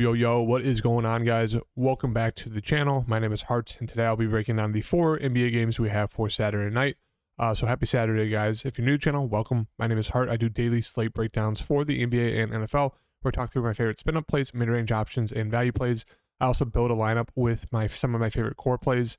Yo, what is going on, guys? Welcome back to the channel. My name is Hart, and today I'll be breaking down the 4 NBA games we have for Saturday night. So happy Saturday, guys. If you're new to the channel, welcome. My name is Hart. I do daily slate breakdowns for the NBA and NFL, where I talk through my favorite spin-up plays, mid-range options, and value plays. I also build a lineup with some of my favorite core plays.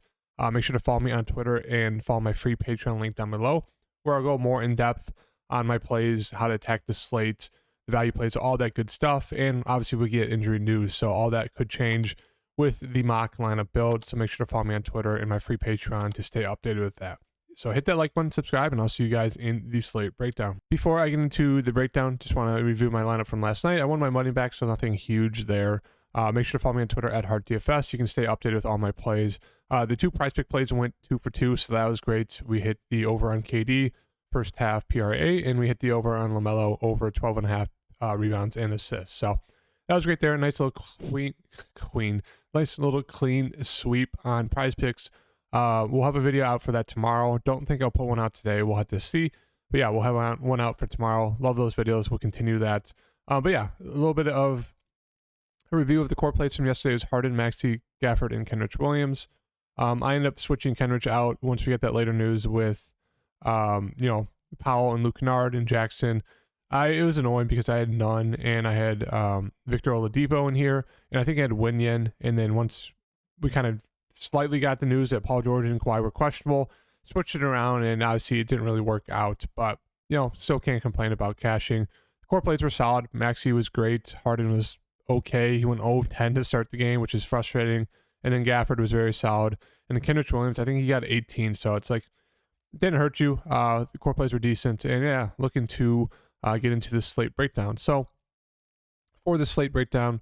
Make sure to follow me on Twitter and follow my free Patreon link down below, where I'll go more in-depth on my plays, how to attack the slate, the value plays, all that good stuff. And obviously we get injury news, so all that could change with the mock lineup build. So make sure to follow me on Twitter and my free Patreon to stay updated with that. So hit that like button, subscribe, and I'll see you guys in the slate breakdown. Before I get into the breakdown, just want to review my lineup from last night. I won my money back, so nothing huge there. Make sure to follow me on Twitter at HartDFS. You can stay updated with all my plays. The 2 prize pick plays went 2 for 2, so that was great. We hit the over on KD, first half PRA, and we hit the over on LaMelo, over 12.5 rebounds and assists. So that was great there. Nice little nice little clean sweep on prize picks. We'll have a video out for that tomorrow. Don't think I'll put one out today. We'll have to see. But yeah, we'll have one out for tomorrow. Love those videos. We'll continue that. But yeah, a little bit of a review of the core plays from yesterday was Harden, Maxey, Gafford, and Kenrich Williams. I ended up switching Kenrich out once we get that later news with, Powell and Luke Kennard and Jackson. It was annoying because I had none, and I had Victor Oladipo in here, and I think I had Winyan. And then once we kind of slightly got the news that Paul George and Kawhi were questionable, switched it around, and obviously it didn't really work out. But, still can't complain about cashing. The core plays were solid. Maxey was great. Harden was okay. He went 0-10 to start the game, which is frustrating. And then Gafford was very solid. And then Kenrich Williams, I think he got 18, so it's like, it didn't hurt you. The core plays were decent. And yeah, looking to get into the slate breakdown. So for the slate breakdown,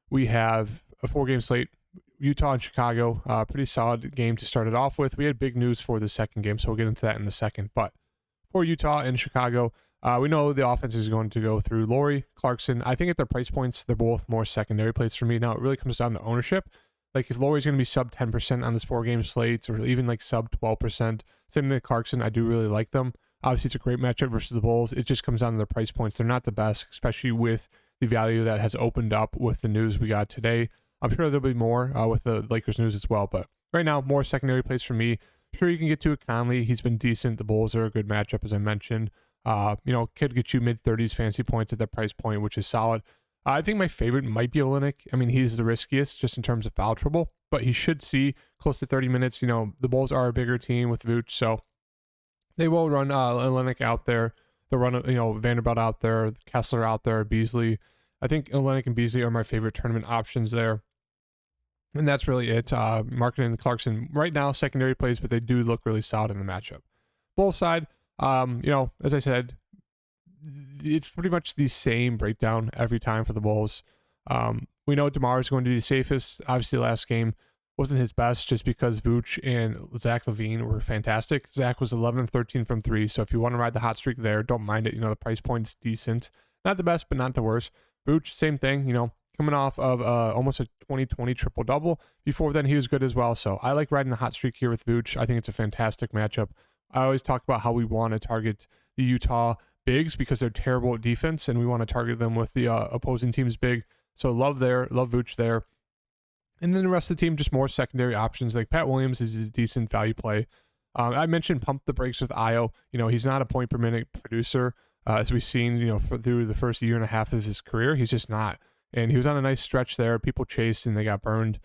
we have a 4-game slate. Utah and Chicago, pretty solid game to start it off with. We had big news for the second game, so we'll get into that in a second. But for Utah and Chicago, we know the offense is going to go through Laurie, Clarkson. I think at their price points, they're both more secondary plays for me. Now, it really comes down to ownership. Like, if Laurie's going to be sub 10% on this 4-game slate, or even like sub 12%, same thing with Clarkson, I do really like them. Obviously, it's a great matchup versus the Bulls. It just comes down to the price points. They're not the best, especially with the value that has opened up with the news we got today. I'm sure there'll be more with the Lakers news as well. But right now, more secondary plays for me. Sure, you can get to a Conley. He's been decent. The Bulls are a good matchup, as I mentioned. Could get you mid-30s fancy points at that price point, which is solid. I think my favorite might be Olynyk. I mean, he's the riskiest just in terms of foul trouble, but he should see close to 30 minutes. The Bulls are a bigger team with Vooch, so they will run Olynyk out there. They'll run, Vanderbilt out there, Kessler out there, Beasley. I think Olynyk and Beasley are my favorite tournament options there. And that's really it. Markkanen and Clarkson right now, secondary plays, but they do look really solid in the matchup. Bulls side, as I said, it's pretty much the same breakdown every time for the Bulls. We know DeMar is going to be the safest. Obviously, last game wasn't his best just because Vooch and Zach LaVine were fantastic. Zach was 11-13 from 3, so if you want to ride the hot streak there, don't mind it. The price point's decent. Not the best, but not the worst. Vooch, same thing, coming off of almost a 2020 triple-double. Before then, he was good as well, so I like riding the hot streak here with Vooch. I think it's a fantastic matchup. I always talk about how we want to target the Utah bigs because they're terrible at defense, and we want to target them with the opposing team's big. So love Vooch there. And then the rest of the team, just more secondary options. Like Pat Williams is a decent value play. I mentioned pump the brakes with Io. He's not a point per minute producer, as we've seen, through the first year and a half of his career. He's just not. And he was on a nice stretch there. People chased and they got burned.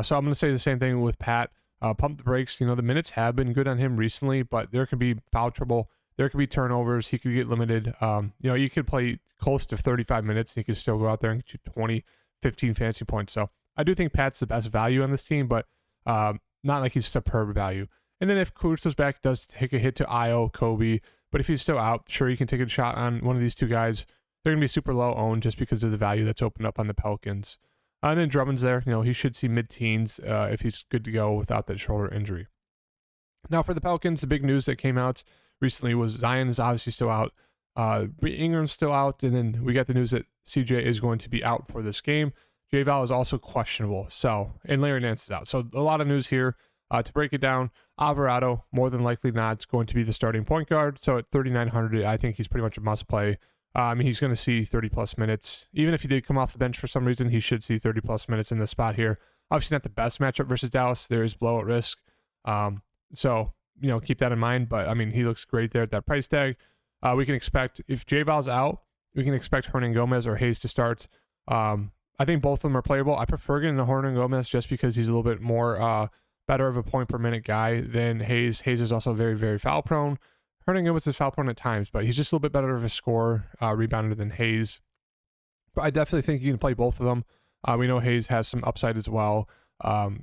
So I'm going to say the same thing with Pat. Pump the brakes. The minutes have been good on him recently, but there could be foul trouble. There could be turnovers. He could get limited. You could play close to 35 minutes and he could still go out there and get you 20, 15 fancy points. So I do think Pat's the best value on this team, but not like he's superb value. And then if Caruso's back, does take a hit to Io, Kobe. But if he's still out, sure, you can take a shot on one of these two guys. They're going to be super low owned just because of the value that's opened up on the Pelicans. And then Drummond's there. He should see mid-teens if he's good to go without that shoulder injury. Now for the Pelicans, the big news that came out recently was Zion is obviously still out. Ingram's still out. And then we got the news that CJ is going to be out for this game. J-Val is also questionable. And Larry Nance is out. So a lot of news here. To break it down, Alvarado, more than likely not, is going to be the starting point guard. So at 3,900, I think he's pretty much a must play. I mean, he's going to see 30 plus minutes. Even if he did come off the bench for some reason, he should see 30 plus minutes in this spot here. Obviously, not the best matchup versus Dallas. There is blowout risk. So, keep that in mind. But, I mean, he looks great there at that price tag. We can expect, if J-Val's out, we can expect Hernangomez or Hayes to start. I think both of them are playable. I prefer getting the Hernangomez just because he's a little bit more better of a point per minute guy than Hayes. Hayes is also very, very foul prone. Hernangomez is foul prone at times, but he's just a little bit better of a scorer, rebounder than Hayes. But I definitely think you can play both of them. We know Hayes has some upside as well.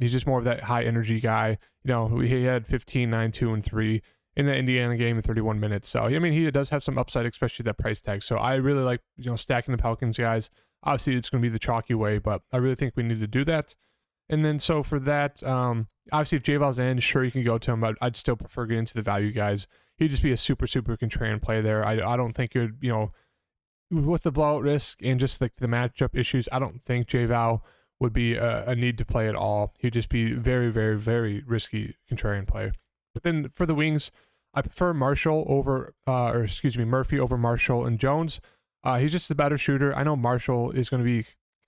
He's just more of that high energy guy. He had 15, 9, 2, and 3 in the Indiana game in 31 minutes. So, I mean, he does have some upside, especially that price tag. So I really like, stacking the Pelicans guys. Obviously, it's going to be the chalky way, but I really think we need to do that. And then, so for that, obviously, if J-Val's in, sure, you can go to him, but I'd still prefer getting to the value guys. He'd just be a super, super contrarian play there. I don't think it would, with the blowout risk and just like the matchup issues, I don't think J-Val would be a need to play at all. He'd just be very, very, very risky contrarian play. But then for the wings, I prefer Murphy over Marshall and Jones. He's just a better shooter. I know Marshall is going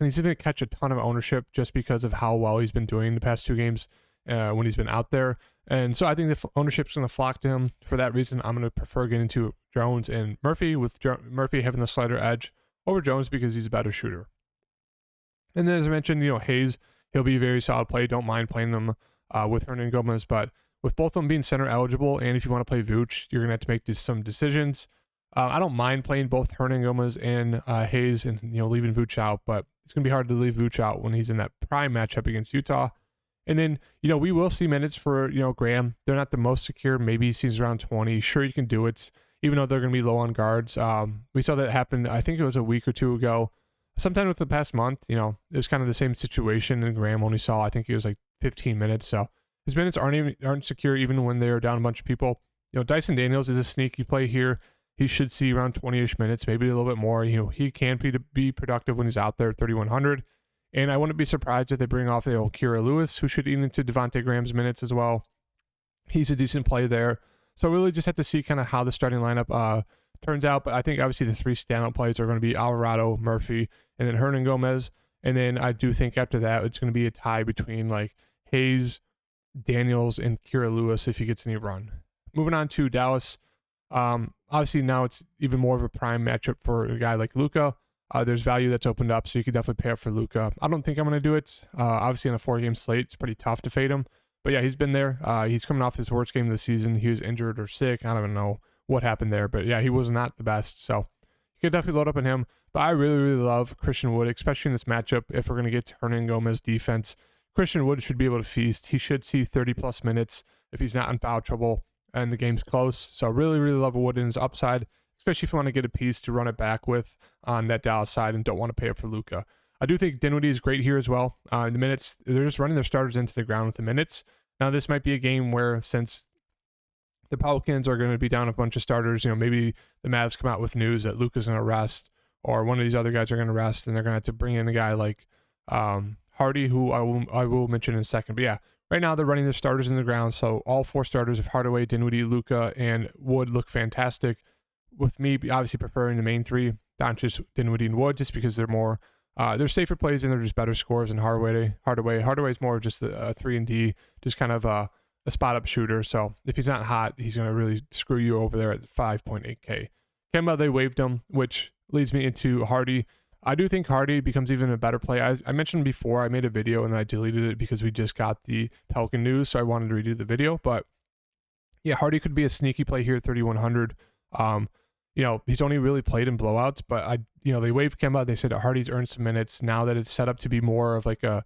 to catch a ton of ownership just because of how well he's been doing the past 2 games when he's been out there. And so I think the ownership's going to flock to him. For that reason, I'm going to prefer getting to Jones and Murphy, with Murphy having the slighter edge over Jones because he's a better shooter. And then, as I mentioned, Hayes, he'll be a very solid play. Don't mind playing him with Hernangomez, but with both of them being center eligible, and if you want to play Vooch, you're going to have to make some decisions. I don't mind playing both Hernangomez and Hayes and leaving Vooch out, but it's going to be hard to leave Vooch out when he's in that prime matchup against Utah. And then, we will see minutes for, Graham. They're not the most secure. Maybe he sees around 20. Sure, you can do it, even though they're going to be low on guards. We saw that happen, I think it was a week or 2 ago. Sometime with the past month, it was kind of the same situation, and Graham only saw, I think it was like 15 minutes. So his minutes aren't secure even when they're down a bunch of people. Dyson Daniels is a sneaky play here. He should see around 20-ish minutes, maybe a little bit more. He can be productive when he's out there at 3,100. And I wouldn't be surprised if they bring off the old Kira Lewis, who should eat into Devontae Graham's minutes as well. He's a decent play there. So really just have to see kind of how the starting lineup turns out. But I think obviously the 3 standout plays are going to be Alvarado, Murphy, and then Hernangomez. And then I do think after that, it's going to be a tie between like Hayes, Daniels, and Kira Lewis if he gets any run. Moving on to Dallas. Obviously now it's even more of a prime matchup for a guy like Luka. There's value that's opened up, so you could definitely pay up for Luka. I don't think I'm going to do it. Obviously, on a 4-game slate, it's pretty tough to fade him. But yeah, he's been there. He's coming off his worst game of the season. He was injured or sick. I don't even know what happened there. But yeah, he was not the best. So you could definitely load up on him. But I really, really love Christian Wood, especially in this matchup. If we're going to get to Hernangomez defense, Christian Wood should be able to feast. He should see 30-plus minutes if he's not in foul trouble and the game's close. So really, really love Wood in his upside, especially if you want to get a piece to run it back with on that Dallas side and don't want to pay up for Luka. I do think Dinwiddie is great here as well. The minutes, they're just running their starters into the ground with the minutes. Now, this might be a game where, since the Pelicans are going to be down a bunch of starters, maybe the Mavs come out with news that Luka's going to rest, or one of these other guys are going to rest, and they're going to have to bring in a guy like Hardy, who I will mention in a second. But yeah, right now they're running their starters in the ground, so all 4 starters of Hardaway, Dinwiddie, Luka, and Wood look fantastic. With me, obviously preferring the main 3, Doncic, Dinwiddie, and Wood, just because they're more, they're safer plays and they're just better scores than Hardaway. Hardaway's more of just a 3-and-D, just kind of a spot-up shooter. So if he's not hot, he's going to really screw you over there at 5.8K. Kemba, they waived him, which leads me into Hardy. I do think Hardy becomes even a better play. I mentioned before, I made a video and I deleted it because we just got the Pelican news, so I wanted to redo the video. But yeah, Hardy could be a sneaky play here at 3,100. He's only really played in blowouts, but they waived Kemba. They said Hardy's earned some minutes. Now that it's set up to be more of like a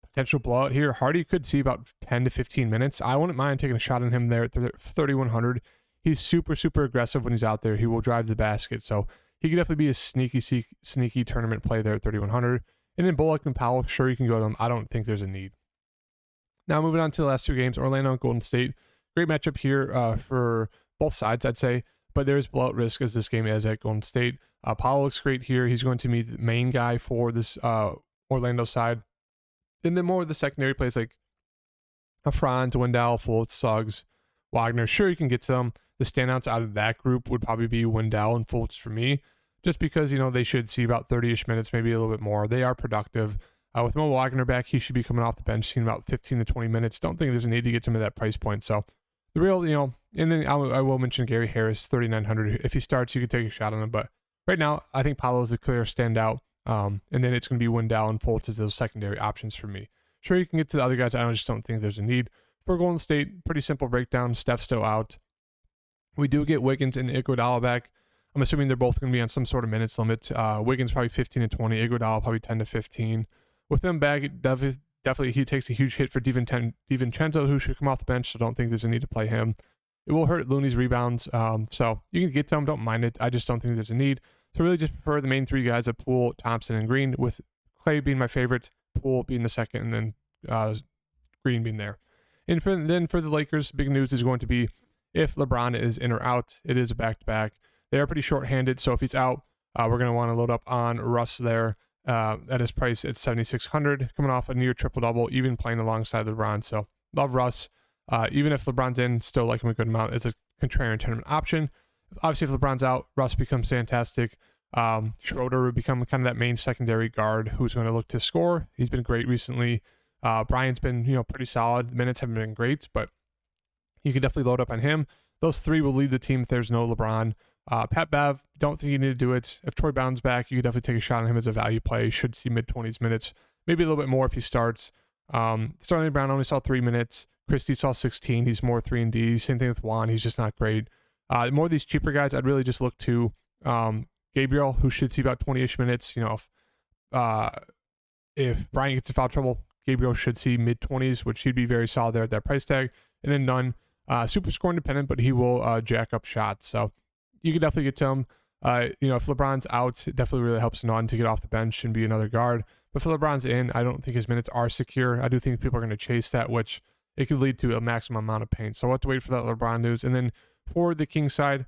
potential blowout here, Hardy could see about 10 to 15 minutes. I wouldn't mind taking a shot on him there at 3,100. He's super, super aggressive when he's out there. He will drive the basket. So he could definitely be a sneaky tournament play there at 3,100. And then Bullock and Powell, sure, you can go to them. I don't think there's a need. Now moving on to the last 2 games, Orlando and Golden State. Great matchup here for both sides, I'd say. But there's blowout risk as this game is at Golden State. Powell looks great here. He's going to be the main guy for this Orlando side. And then more of the secondary plays like Franz, Wendell, Fultz, Suggs, Wagner. Sure, you can get some. The standouts out of that group would probably be Wendell and Fultz for me. just because, you know, they should see about 30-ish minutes, maybe a little bit more. They are productive. With Mo Wagner back, he should be coming off the bench, seeing about 15 to 20 minutes. Don't think there's a need to get to him at that price point. So the real, you know, and then I will mention Gary Harris, 3,900. If he starts, you could take a shot on him. But right now, I think Paolo is the clear standout. And then it's going to be Wendell and Fultz as those secondary options for me. Sure, you can get to the other guys. I just don't think there's a need. For Golden State, pretty simple breakdown. Steph's still out. We do get Wiggins and Iguodala back. I'm assuming they're both going to be on some sort of minutes limit. Wiggins probably 15 to 20. Iguodala probably 10 to 15. With them back, definitely he takes a huge hit for DiVincenzo, who should come off the bench, so don't think there's a need to play him. It will hurt Looney's rebounds, so you can get to him, don't mind it. I just don't think there's a need. So really just prefer the main three guys of Poole, Thompson, and Green, with Clay being my favorite, Poole being the second, and then Green being there. And then for the Lakers, big news is going to be if LeBron is in or out. It is a back-to-back. They are pretty short-handed, so if he's out, we're going to want to load up on Russ there. At his price at 7,600, coming off a near triple-double, even playing alongside LeBron. So love Russ. Even if LeBron's in, still like him a good amount as a contrarian tournament option. Obviously, if LeBron's out, Russ becomes fantastic. Schroeder would become kind of that main secondary guard who's going to look to score. He's been great recently. Bryant's been, you know, pretty solid. The minutes haven't been great, but you can definitely load up on him. Those three will lead the team if there's no LeBron. Pat Bev, don't think you need to do it. If Troy Brown's back, you could definitely take a shot on him as a value play. Should see mid-20s minutes, maybe a little bit more if he starts. Sterling Brown only saw 3 minutes. Christie saw 16. He's more 3 and D. Same thing with Juan. He's just not great. More of these cheaper guys, I'd really just look to Gabriel, who should see about 20-ish minutes. You know, if Bryant gets in foul trouble, Gabriel should see mid-20s, which he'd be very solid there at that price tag. And then Nunn, super score independent, but he will jack up shots. So you could definitely get to him. You know, if LeBron's out, it definitely really helps Nunn to get off the bench and be another guard. But if LeBron's in, I don't think his minutes are secure. I do think people are going to chase that, which it could lead to a maximum amount of pain. So we'll have to wait for that LeBron news. And then for the Kings side,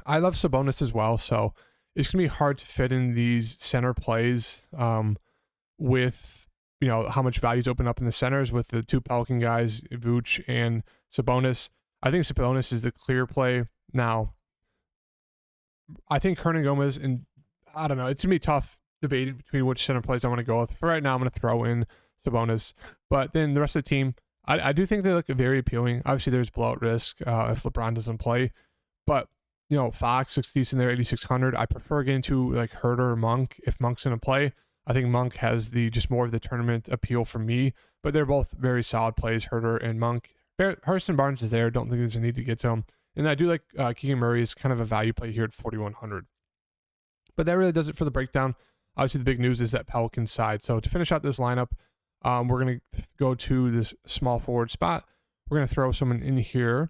I love Sabonis as well. So it's going to be hard to fit in these center plays with, you know, how much value's open up in the centers with the two Pelican guys, Vooch and Sabonis. I think Sabonis is the clear play. Now, I think Hernan Gomez, and I don't know, it's going to be tough debating between which center plays I want to go with. For right now, I'm going to throw in Sabonis. But then the rest of the team, I do think they look very appealing. Obviously, there's blowout risk if LeBron doesn't play. But, you know, Fox looks decent there, 8,600. I prefer getting to like Herder or Monk if Monk's going to play. I think Monk has just more of the tournament appeal for me. But they're both very solid plays, Herder and Monk. Harrison Barnes is there. Don't think there's a need to get to him. And I do like Keegan Murray is kind of a value play here at 4,100. But that really does it for the breakdown. Obviously, the big news is that Pelicans side. So to finish out this lineup, we're going to go to this small forward spot. We're going to throw someone in here.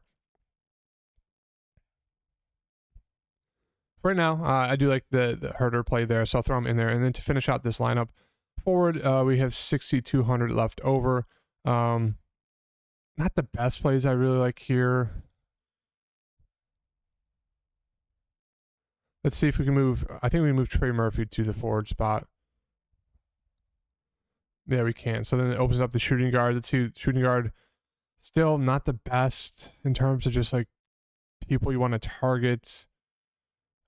For right now, I do like the Herder play there, so I'll throw him in there. And then to finish out this lineup, forward, we have 6,200 left over. Not the best plays I really like here. Let's see if we can move. I think we move Trey Murphy to the forward spot. Yeah, we can. So then it opens up the shooting guard. Let's see, shooting guard, still not the best in terms of just like people you want to target.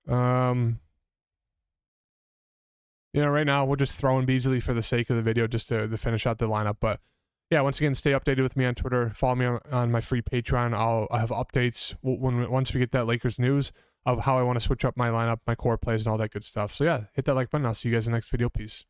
You know, right now we'll just throw in Beasley for the sake of the video, just to finish out the lineup. But yeah, once again, stay updated with me on Twitter. Follow me on my free Patreon. I'll have updates once we get that Lakers news of how I want to switch up my lineup, my core plays, and all that good stuff. So yeah, hit that like button. I'll see you guys in the next video. Peace.